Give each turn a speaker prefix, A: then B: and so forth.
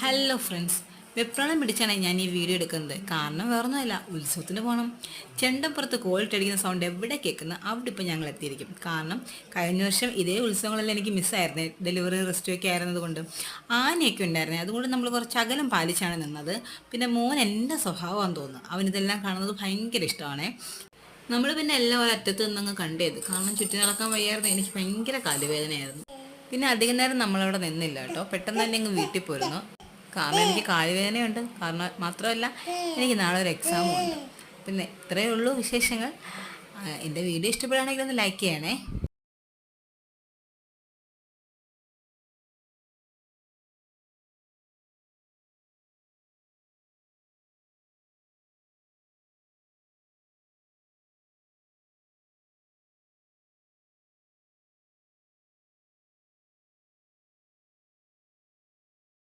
A: Hello friends, വെപ്രാളം പിടിച്ചാണ് ഞാൻ ഈ വീഡിയോ എടുക്കുന്നത്. കാരണം വേറൊന്നുമല്ല, ഉത്സവത്തിന് പോകണം. ചെണ്ടപ്പുറത്ത് കോളിട്ടടിക്കുന്ന സൗണ്ട് എവിടെ കേൾക്കുന്ന അവിടെ ഇപ്പം ഞങ്ങൾ എത്തിയിരിക്കും. കാരണം കഴിഞ്ഞ വർഷം ഇതേ ഉത്സവങ്ങളെല്ലാം എനിക്ക് മിസ്സായിരുന്നേ, ഡെലിവറി റെസ്റ്റ് ഒക്കെ ആയിരുന്നത് കൊണ്ട്. ആനയൊക്കെ ഉണ്ടായിരുന്നേ, അതുകൊണ്ട് നമ്മൾ കുറച്ച് അകലം പാലിച്ചാണ് നിന്നത്. പിന്നെ മോൻ എൻ്റെ സ്വഭാവമാണെന്ന് തോന്നുന്നു, അവനിതെല്ലാം കാണുന്നത് ഭയങ്കര ഇഷ്ടമാണേ. നമ്മൾ പിന്നെ എല്ലാം ഒരറ്റത്ത് നിന്നങ്ങ് കണ്ടേത്, കാരണം ചുറ്റി നടക്കാൻ വയ്യായിരുന്നു. എനിക്ക് ഭയങ്കര കാലുവേദനയായിരുന്നു. പിന്നെ അധികം നേരം നമ്മളവിടെ നിന്നില്ല കേട്ടോ, പെട്ടെന്ന് തന്നെ അങ്ങ് വീട്ടിൽ പോരുന്നു. കാരണം എനിക്ക് കാലുവേദനയുണ്ട്, കാരണം മാത്രമല്ല എനിക്ക് നാളെ ഒരു എക്സാമും ഉണ്ട്. പിന്നെ ഇത്രയേ ഉള്ളൂ വിശേഷങ്ങൾ. എൻ്റെ വീഡിയോ ഇഷ്ടപ്പെടുകയാണെങ്കിൽ ഒന്ന് ലൈക്ക് ചെയ്യണേ.